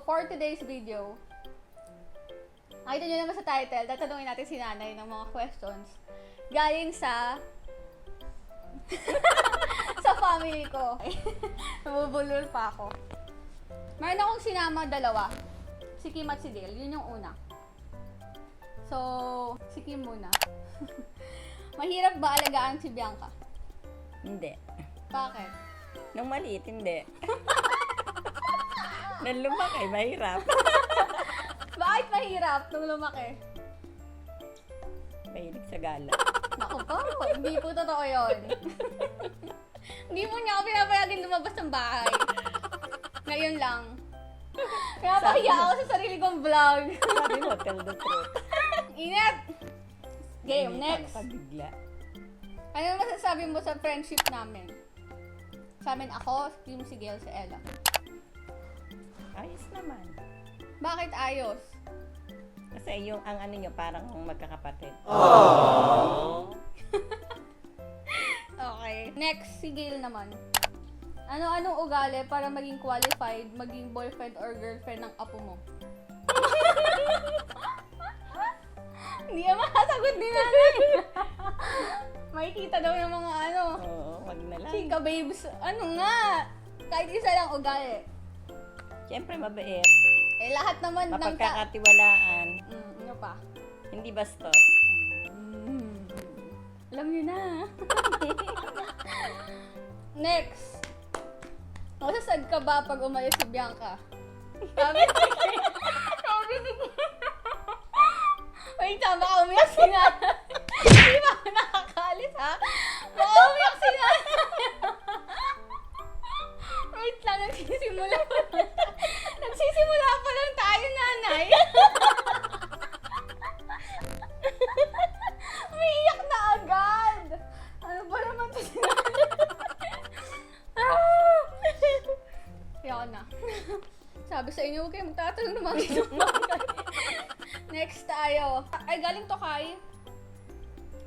for today's video, nakita nyo naman sa title, tatanungin natin si nanay ng mga questions galing sa sa family ko. Nabubulol pa ako. Meron akong sinama dalawa. Si Kim at si Dale. Yun yung una. So, si Kim muna. Mahirap ba alagaan si Bianca? Hindi. Bakit? Nung maliit, hindi. Nung lumaki, mahirap. Bakit mahirap nung lumaki? Mahilig sa gala. Naku po, hindi po totoo yun. Hindi mo niya ako pinapayagan lumabas ng bahay. Ngayon lang. Pinapahiya ako sa sarili kong vlog. Sabi mo, tell the truth. Ingat! Game, Hindi next. ka nakabigla. Ano masasabi mo sa friendship namin? Sa amin ako, si Kim, si Gail, si Ella. Ayos naman. Bakit ayos? Kasi yung ang ano nyo, parang magkakapatid. Okay. Next, si Gail naman. Ano-anong ugali para maging qualified, maging boyfriend or girlfriend ng apo mo? Hindi naman makasagot ni nanay. Makikita daw yung mga ano. Oo, wag na lang. Chika babes. Ano nga? Kahit isa lang ugali. Siyempre, mabait. Eh, lahat naman ng Mapagkakatiwalaan. ano pa? Hindi bastos. Alam niyo na. Next. Masasad ka ba pag umalis si Bianca? Sabi ni Wait, baka umiyak si nanay. Hindi ba ako nakakaalis, ha? Baka umiyak si nanay. Wait lang, nagsisimula pa. Nagsisimula pa lang tayo, nanay. Umiiyak na agad. Ano ba naman ito si nanay? Ayoko na. Sabi sa inyo, huwag kayo magtatanong ng mga bagay. Next tayo. Ay, galing to kay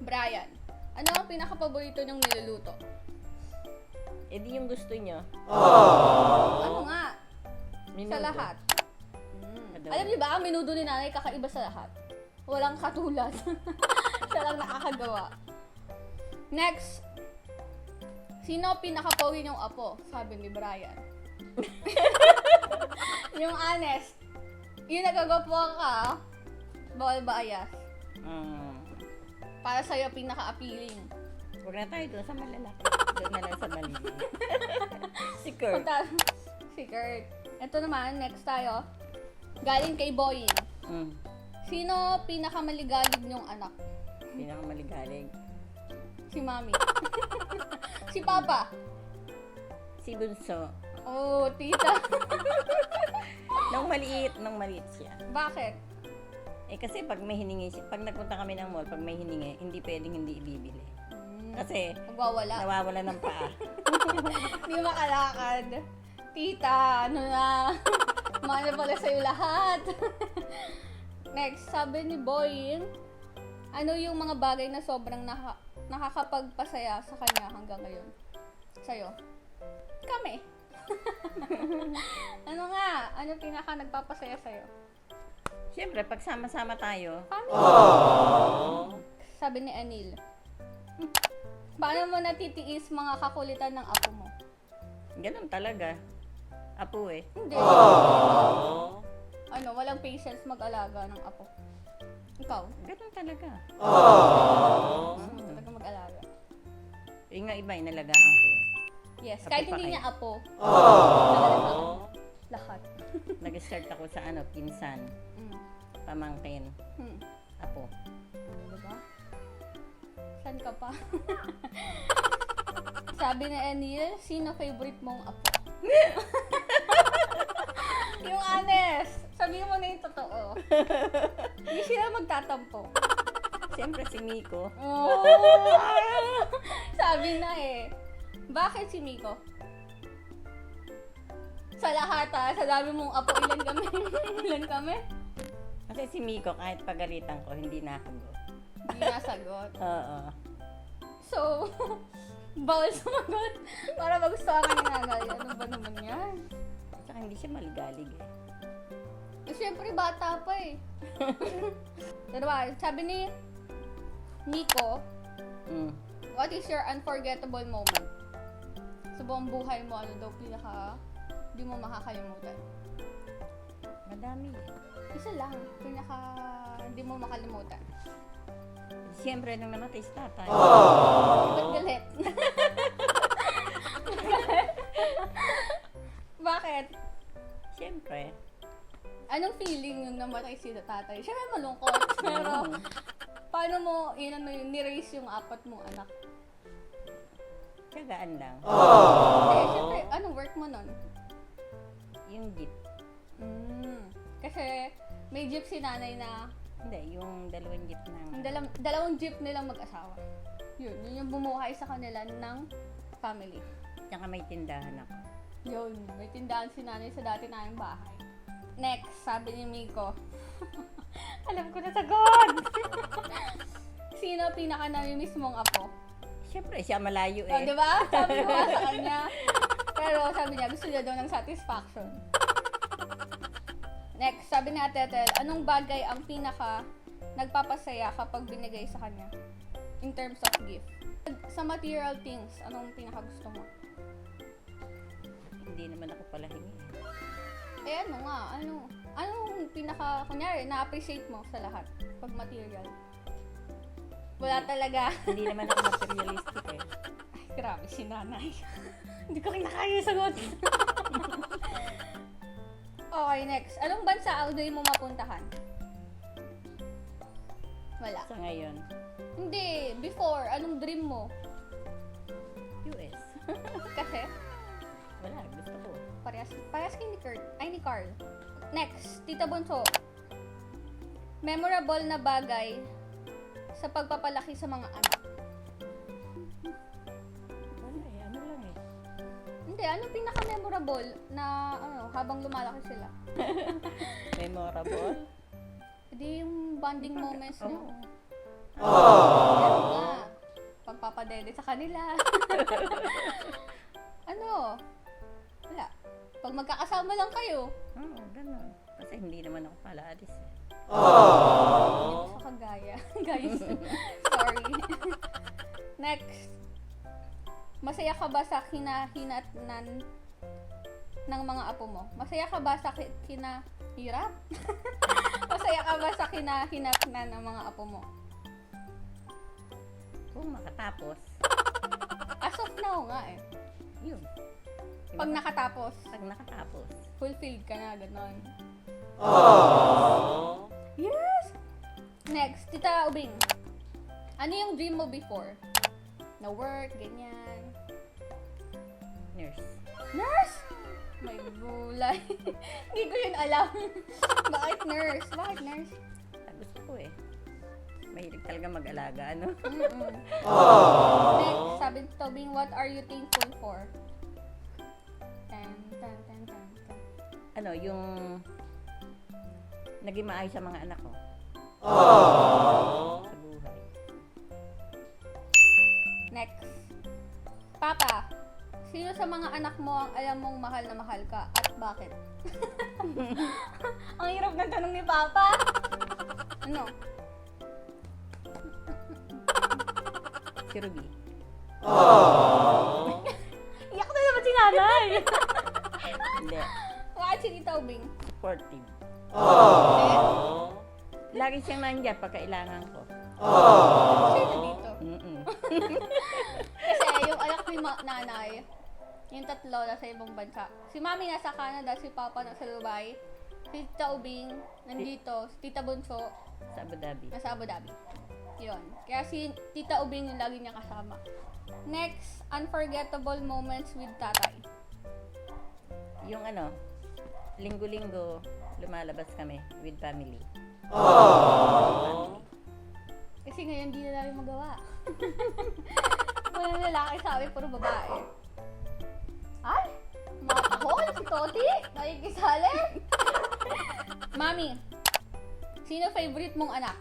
Brian. Ano ang pinaka-paborito niyong niluluto? Eh di yung gusto nyo. Ano nga? Minudo. Sa lahat. Adobo. Alam niyo ba, ang minudo ni nanay kakaiba sa lahat. Walang katulad. Siya lang nakakagawa. Next. Sino pinaka-pogi niyong apo? Sabi ni Brian. Yung honest. Yung nagagapuan ka, bawal bias. Para sa'yo, pinaka-appealing. Huwag na tayo doon sa malalaki. Doon na lang sa maliit. Si Kurt. Punta, si Kurt. Ito naman, next tayo. Galing kay Boying. Sino pinakamaligalig niyong anak? Pinakamaligalig. Si Mami. Si Papa. Si Bunso. Oh, tita. Nung maliit siya. Bakit? Eh kasi pag may hiningi siya, pag nagpunta kami ng mall, pag may hiningi, hindi pwedeng hindi ibibili. Kasi Magwawala. nawawala ng paa. Hindi makalakad. Tita, ano na? Mahal pala sa'yo lahat. Next, sabi ni Boying, ano yung mga bagay na sobrang nakakapagpasaya sa kanya hanggang ngayon? Sa'yo? Kami. Ano nga? Ano pinaka nagpapasaya sa'yo? Siyempre, pag sama-sama tayo, Sabi ni Anil, paano mo natitiis mga kakulitan ng apo mo? ganun talaga. Apo eh. Hindi. Ano, walang patience mag-alaga ng apo. Ikaw? Ganun talaga. Gusto mo talaga mag-alaga? Yung nga iba, inalagaan ko eh. Yes, Apo kahit pa hindi kayo? niya apo. Nag-alagaan. Lahat. Nag-start ako sa pinsan, Mm. pamangkin, apo. Diba? Saan ka pa? Sabi ni Anil, sino favorite mong apo? Yung honest. Sabihin mo na yung totoo. Hindi sila magtatampo. Siyempre si Miko. Oh! Sabi na eh. Bakit si Miko? Sa lahat sa dami mong apo, ilan kami? Ilan kami? Kasi si Miko, kahit pagalitan ko, hindi nakagot. Hindi nasagot. Oo. So, bawal sumagot para magustuhan ka ni nanay. Ano ba naman yan? Saka hindi siya maligalig eh. syempre bata pa eh. Diba? Sabi ni Nico, what is your unforgettable moment? Sa buong buhay mo, ano daw pinaka di mo makakalimutan? Madami. Isa lang, pinaka di mo makalimutan. Siyempre, nung namatay si tatay. Ba't galit? Bakit? Siyempre. Anong feeling yung namatay si tatay? Siyempre malungkot, pero paano mo ni-raise yung 4 mong anak? Tsagaan lang. Eh, siyempre, anong work mo nun? Yung jeep. Kasi may jeep si nanay na, Hindi, yung 2 jeep ng... yung dalawang jeep nilang mag-asawa. Yun yung bumuhay sa kanila ng family. Tsaka may tindahan ako. Yun, may tindahan si nanay sa dati naming bahay. Next, sabi ni Miko. Alam ko na sagot! Sino pinaka-namimiss mong apo? Siyempre, siya malayo Oh, eh. di ba? Sabi ko nga sa kanya. Pero sabi niya, gusto niya daw ng satisfaction. Next, sabi ni Ate Ethel, anong bagay ang pinaka nagpapasaya kapag binigay sa kanya? In terms of gift. Sa material things, anong pinaka gusto mo? Hindi naman ako pala hingi. Eh ano nga, anong pinaka, kunyari, na-appreciate mo sa lahat pag material? Wala talaga. Hindi naman ako materialistic eh. Ay, grabe si nanay. Hindi ko kinakaya yung sagot. Okay, next. Anong bansa ang gusto mo mapuntahan? Wala. Sa ngayon, Hindi, before, anong dream mo? US. Kasi, Wala, gusto ko. parehas kay ni Kurt, ay ni Carl. Next, Tita Bunso. Memorable na bagay sa pagpapalaki sa mga anak. Wala eh, ano lang eh. Hindi, ano pinaka-memorable na habang lumalaki sila? Memorable? Hindi yung bonding moments Oo. niyo. Yan nga. Pagpapadede sa kanila. Ano? Wala. Pag magkakasama lang kayo. Oo, ganun. Kasi hindi naman ako pala alis eh. Hindi ko sa kagaya. Guys, sorry. Next. Masaya ka ba sa kinahinatnan ng mga apo mo? Masaya ka ba sa kinahirap? Masaya ka ba sa kinahinatnan ng mga apo mo? Kung makatapos, As of now nga eh. yun. Pag nakatapos, Pag nakatapos. fulfilled ka na, gano'n. Yes! Next, Tita Ubing. Ano yung dream mo before? Na work, ganyan. Nurse. Nurse! May gulay. Hindi ko yun alam. Bakit nurse? Bakit nurse? Gusto ko eh. Mahilig talaga mag-alaga, ano? Next, sabi ni Tobing, what are you thankful for? Tan, tan, tan, tan, tan. Ano, yung naging maayos sa mga anak ko. Sa buhay. Next. Papa, sino sa mga anak mo ang alam mong mahal na mahal ka at bakit? Ang hirap ng tanong ni Papa. Ano? Si Ruby. Iyak na naman si nanay. Hindi. Bakit si Tita Ubing? Supportive. Eh? Lagi siyang nandiyan pag kailangan ko. Siya nandito. Kasi yung anak ni nanay, yung tatlo nasa ibang bansa. Si Mami nasa Canada, si Papa nasa Dubai, si Tita Ubing nandito, si Tita Bunso Sa Abu Dhabi. nasa Abu Dhabi. Yun. Kaya si Tita Ubing yung lagi niya kasama. Next, unforgettable moments with tatay. Yung ano, linggo-linggo, lumalabas kami with family. Kasi ngayon di na namin magawa. Walang lalaki sa amin, puro babae. Ay! Mga tahol, si Toti! Nakikisali! Mami, sino favorite mong anak?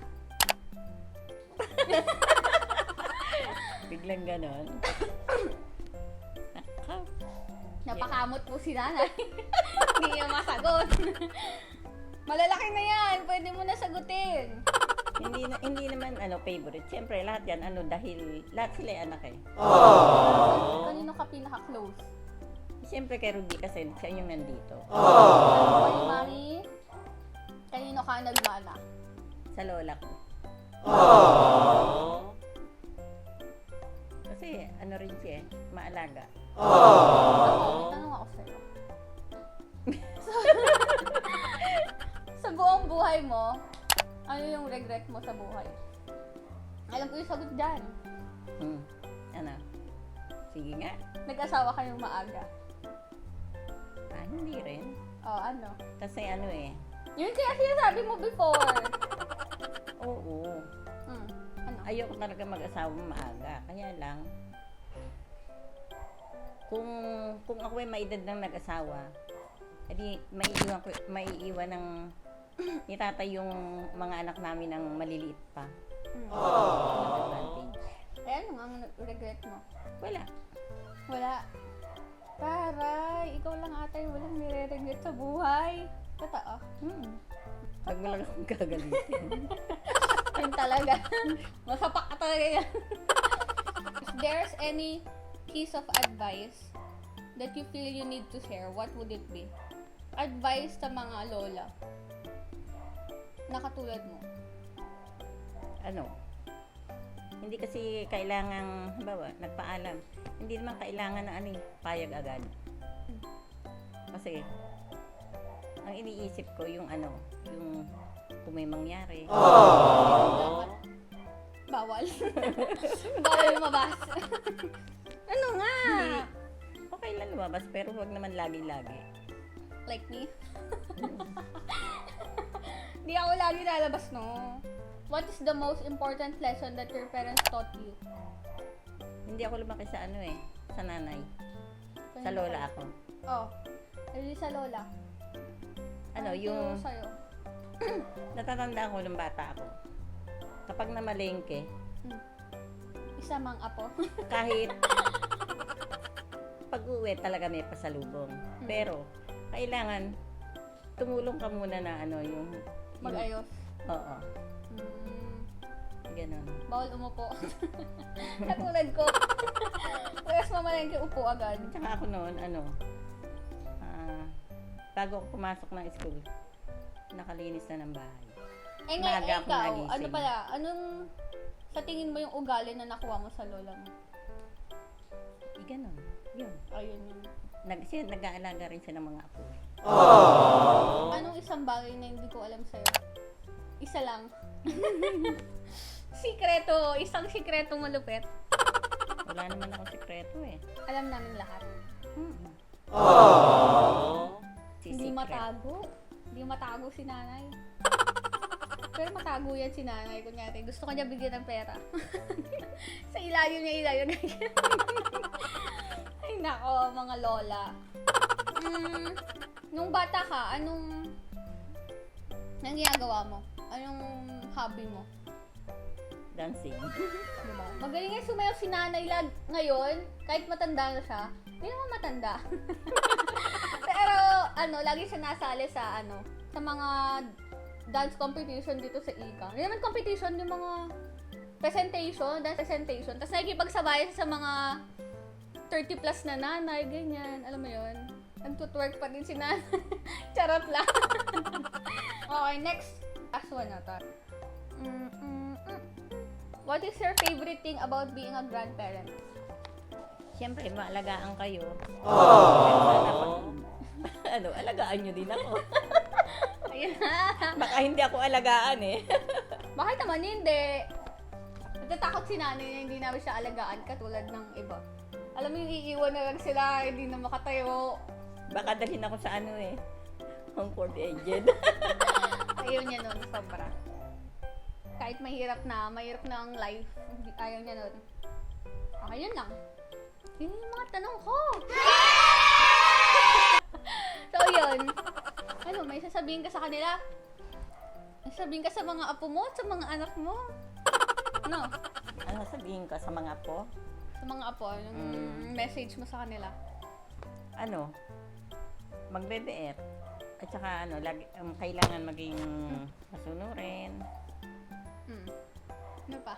Biglang ganon. Nakaw. Napakamot po si nanay. Hindi niya masagot. Malalaki na yan. Pwede mo na sagutin. Hindi naman favorite. Siyempre lahat yan dahil lahat sila ay anak eh. Kanino ka pinaka-close? Siyempre kay Ruby kasi siya yung nandito. Kanino kay Mami? Kanino ka nagmana? Sa lola ko. Kasi rin siya eh, maalaga. Ako, may tanong ako sa'yo. Sa buong buhay mo, ano yung regret mo sa buhay? Alam ko yung sagot dyan. Ano? Sige nga. Nag-asawa kayong maaga. Hindi rin. Oh, ano? Kasi Yun kaya sinasabi mo before. oo. Ano? Ayoko talaga mag-asawa maaga. Kaya lang, kung ako ay maedad ng nag-asawa, edi maiiwan ng ni tatay yung mga anak namin ng maliliit pa. Advantage. Eh, ano nga ang regret mo? Wala. Wala. Taray, ikaw lang ata yung walang nire-regret sa buhay. Totoo. Pag mo lang akong gagalitin. Yun talaga. Masapak ka talaga yan. If there's any piece of advice that you feel you need to share, what would it be? Advice sa mga lola na katulad mo. Hindi kasi kailangan, halimbawa, nagpaalam. Hindi naman kailangan na payag agad. Kasi, ang iniisip ko yung yung kung may mangyari. Bawal. Bawal lumabas. Ano nga? Okay lang lumabas, pero huwag naman lagi-lagi. Like me? Di ako lagi lalabas, no? What is the most important lesson that your parents taught you? Hindi ako lumaki sa sa nanay. Sa lola ako. Oh. Hindi sa lola. Yung Sa'yo? natatandaan ko nung bata ako. Kapag namalengke, Isa mang apo. kahit pag-uwi talaga may pasalubong. Pero, kailangan tumulong ka muna na yung Mag-ayos. Oo. Ganun. Bawal umupo. Katulad ko. Tapos mamalengke upo agad. Tsaka ako noon, bago ako pumasok ng school, nakalinis na ng bahay. Maaga akong ikaw, nagising. anong sa tingin mo yung ugali na nakuha mo sa lola mo? Ganun. Yun. Ayun yun. Nag-aalaga rin siya ng mga apo. Anong isang bagay na hindi ko alam sa'yo? Isa lang. Sikreto. Isang sikreto malupit. Wala naman ako sikreto eh. Alam namin lahat. Hindi Secret. matago. Hindi matago si nanay. Pero matago yan si nanay. Kunyari, gusto ko niya bigyan ng pera. Sa ilalim niya. Ay nako, mga lola. Nung bata ka, anong ginagawa mo? Anong hobby mo? Dancing. Diba? Magaling nga sumayaw si nanay ngayon, kahit matanda na siya. Hindi naman matanda. Pero, lagi siya nasali sa, sa mga dance competition dito sa Ika. Hindi naman competition, yung mga dance presentation. Tapos nakikipagsabayan sa mga 30 plus na nanay, ganyan. Alam mo yun? Nagtutwork pa din si nanay. Charot lang. Okay, next. Last one na to. What is your favorite thing about being a grandparent? Siyempre, maalagaan kayo. Sana alagaan nyo din ako. Ayun. Baka hindi ako alagaan eh. Bakit naman hindi? Natatakot si nanay na hindi namin siya alagaan katulad ng iba. Alam mo yung iiwan na lang sila, hindi na makatayo. Baka dalhin ako sa Hong Court agent. Ayaw niya nun, sobra. Kahit mahirap na ang life, ayaw niya nun. Okay, yun lang. Yun yung mga tanong ko. So, yun. May sasabihin ka sa kanila? May sasabihin ka sa mga apo mo at sa mga anak mo? No? Ano sabihin ko sa mga apo? Sa mga apo, yung message mo sa kanila? Magbe-beer. At saka ano, lagi, kailangan maging masunurin. Ano pa?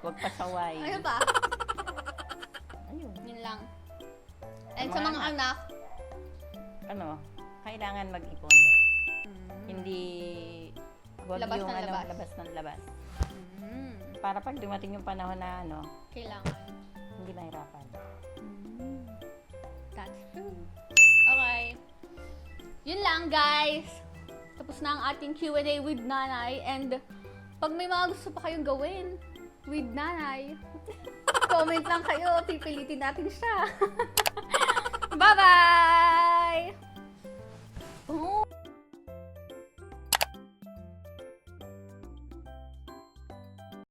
Huwag pasaway. Ano pa? Ayun. Yun lang. And Sa sa mga mga anak, Ano, kailangan mag-ipon. Hindi, huwag Labas yung ng labas. labas ng labas. Mm, Para pag dumating yung panahon na kailangan. hindi mahirapan. That's true. Okay. Yun lang, guys. Tapos na ang ating Q&A with Nanay. And pag may mga gusto pa kayong gawin with Nanay, comment lang kayo. Pipilitin natin siya. Bye-bye!